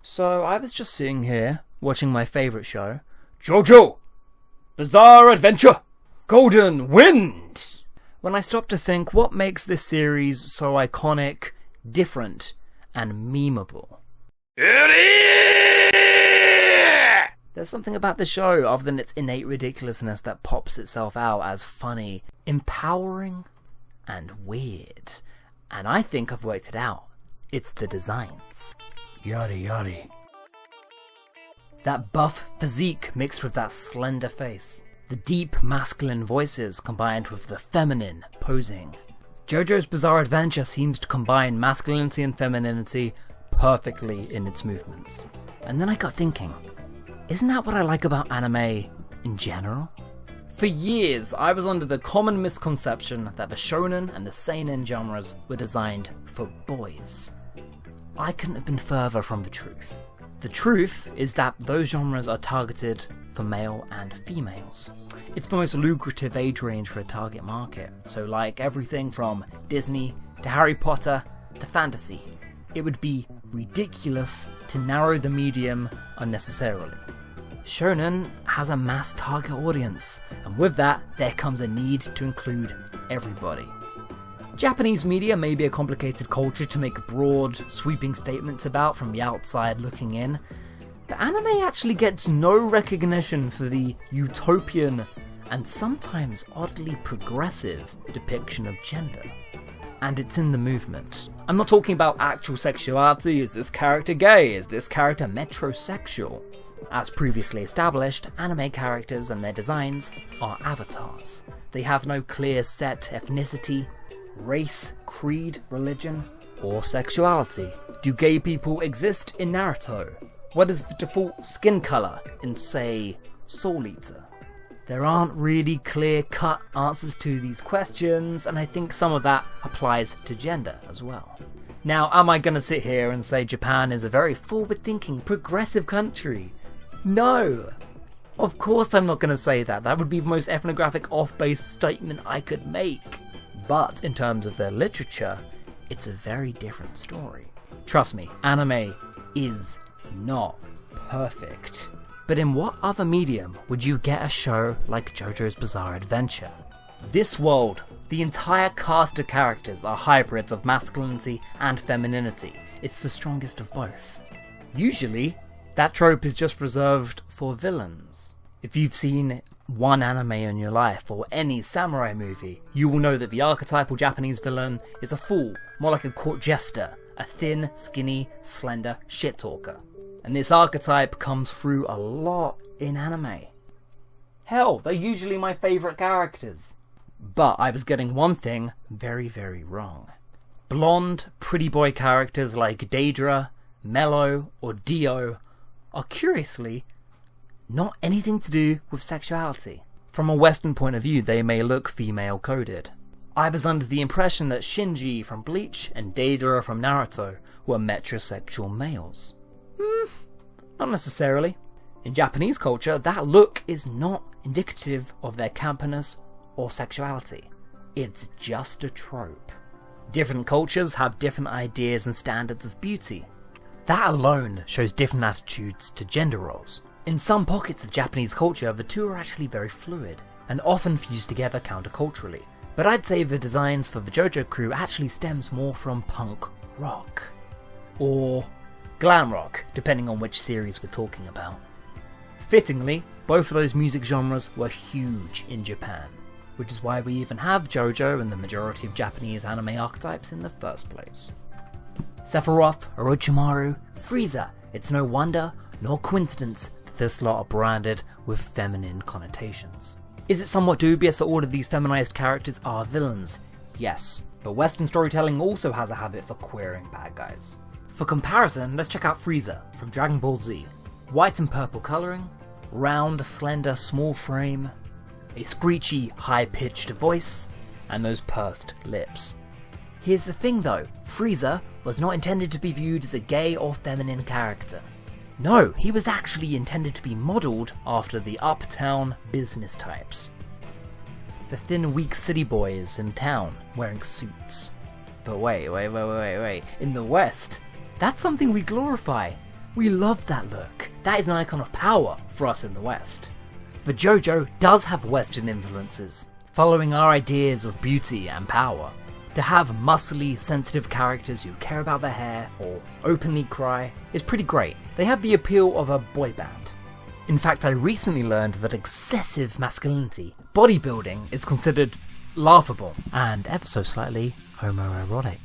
So I was just sitting here, watching my favourite show, JOJO! Bizarre Adventure! Golden Wind! When I stopped to think, what makes this series so iconic, different, and memeable? There's something about the show, other than its innate ridiculousness, that pops itself out as funny, empowering, and weird. And I think I've worked it out. It's the designs. Yada yada. That buff physique mixed with that slender face. The deep masculine voices combined with the feminine posing. JOJO'S Bizarre Adventure seems to combine masculinity and femininity perfectly in its movements. And then I got thinking, isn't that what I like about anime in general? For years, I was under the common misconception that the shonen and the seinen genres were designed for boys. I couldn't have been further from the truth. The truth is that those genres are targeted for male and females. It's the most lucrative age range for a target market, so like everything from Disney to Harry Potter to fantasy, it would be ridiculous to narrow the medium unnecessarily. Shonen has a mass target audience, and with that, there comes a need to include everybody. Japanese media may be a complicated culture to make broad, sweeping statements about from the outside looking in, but anime actually gets no recognition for the utopian and sometimes oddly progressive depiction of gender. And it's in the movement. I'm not talking about actual sexuality. Is this character gay? Is this character metrosexual? As previously established, anime characters and their designs are avatars. They have no clear set ethnicity, race, creed, religion, or sexuality. Do gay people exist in Naruto? What is the default skin colour in, say, Soul Eater? There aren't really clear-cut answers to these questions, and I think some of that applies to gender as well. Now, am I going to sit here and say Japan is a very forward-thinking, progressive country? No! Of course I'm not going to say that. That would be the most ethnographic off-base statement I could make. But in terms of their literature, it's a very different story. Trust me, anime is not perfect. But in what other medium would you get a show like JOJO'S Bizarre Adventure? This world, the entire cast of characters are hybrids of masculinity and femininity. It's the strongest of both. Usually, that trope is just reserved for villains. If you've seen one anime in your life, or any samurai movie, you will know that the archetypal Japanese villain is a fool, more like a court jester, a thin, skinny, slender shit-talker. And this archetype comes through a lot in anime. Hell, they're usually my favourite characters. But I was getting one thing very, very wrong. Blonde, pretty boy characters like Daedra, Mello, or Dio are curiously not anything to do with sexuality. From a Western point of view, they may look female-coded. I was under the impression that Shinji from Bleach and Deidara from Naruto were metrosexual males. Not necessarily. In Japanese culture, that look is not indicative of their campiness or sexuality. It's just a trope. Different cultures have different ideas and standards of beauty. That alone shows different attitudes to gender roles. In some pockets of Japanese culture, the two are actually very fluid, and often fused together counterculturally. But I'd say the designs for the JoJo crew actually stems more from punk rock. Or glam rock, depending on which series we're talking about. Fittingly, both of those music genres were huge in Japan, which is why we even have JoJo and the majority of Japanese anime archetypes in the first place. Sephiroth, Orochimaru, Frieza, it's no wonder nor coincidence that this lot are branded with feminine connotations. Is it somewhat dubious that all of these feminized characters are villains? Yes, but Western storytelling also has a habit for queering bad guys. For comparison, let's check out Frieza from Dragon Ball Z. White and purple colouring, round, slender, small frame, a screechy, high-pitched voice, and those pursed lips. Here's the thing though, Frieza was not intended to be viewed as a gay or feminine character. No, he was actually intended to be modelled after the uptown business types. The thin, weak city boys in town wearing suits. But wait. In the West, that's something we glorify. We love that look. That is an icon of power for us in the West. But JoJo does have Western influences, following our ideas of beauty and power. To have muscly, sensitive characters who care about their hair or openly cry is pretty great. They have the appeal of a boy band. In fact, I recently learned that excessive masculinity, bodybuilding, is considered laughable and ever so slightly homoerotic.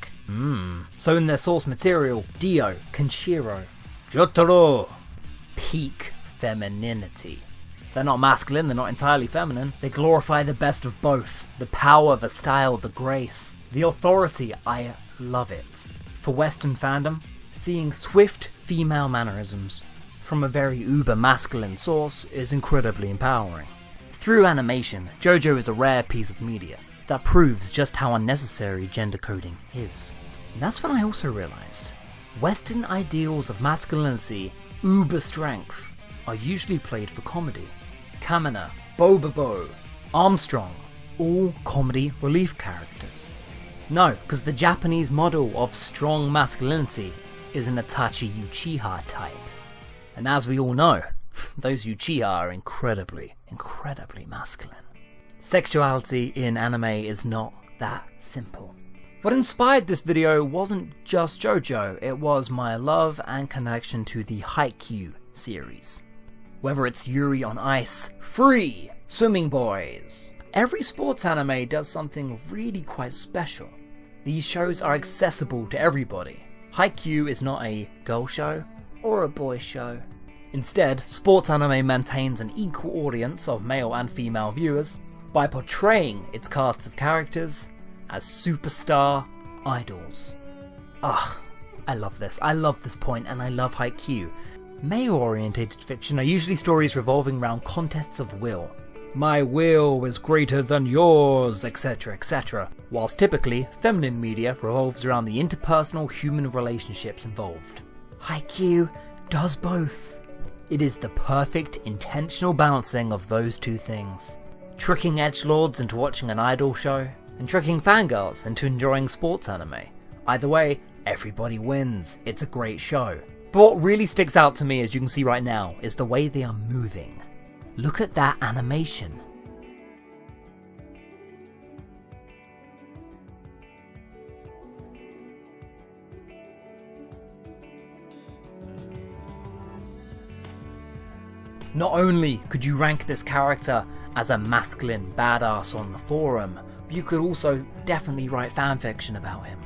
So in their source material, Dio, Kenshiro, Jotaro, peak femininity. They're not masculine, they're not entirely feminine. They glorify the best of both. The power, the style, the grace, the authority. I love it. For Western fandom, seeing swift female mannerisms from a very uber masculine source is incredibly empowering. Through animation, JoJo is a rare piece of media that proves just how unnecessary gender coding is. And that's when I also realized Western ideals of masculinity, uber strength, are usually played for comedy. Kamina, Bobobo, Armstrong, all comedy relief characters. No, because the Japanese model of strong masculinity is an Itachi Uchiha type. And as we all know, those Uchiha are incredibly masculine. Sexuality in anime is not that simple. What inspired this video wasn't just JoJo, it was my love and connection to the Haikyuu series. Whether it's Yuri on Ice, Free, Swimming Boys, every sports anime does something really quite special. These shows are accessible to everybody. Haikyuu is not a girl show or a boy show. Instead, sports anime maintains an equal audience of male and female viewers by portraying its cast of characters as superstar idols. I love this. I love this point, and I love Haikyuu. Male-orientated fiction are usually stories revolving around contests of will. My will is greater than yours, etc, etc. Whilst typically, feminine media revolves around the interpersonal human relationships involved. Haikyuu does both. It is the perfect intentional balancing of those two things. Tricking edgelords into watching an idol show, and tricking fangirls into enjoying sports anime. Either way, everybody wins. It's a great show. But what really sticks out to me, as you can see right now, is the way they are moving. Look at that animation. Not only could you rank this character as a masculine badass on the forum, but you could also definitely write fanfiction about him.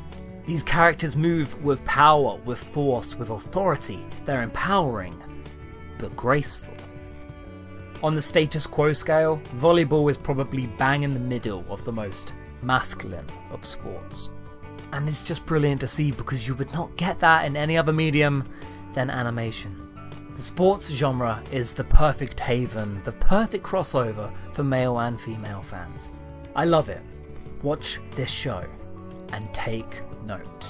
These characters move with power, with force, with authority. They're empowering, but graceful. On the status quo scale, volleyball is probably bang in the middle of the most masculine of sports. And it's just brilliant to see because you would not get that in any other medium than animation. The sports genre is the perfect haven, the perfect crossover for male and female fans. I love it. Watch this show and take note.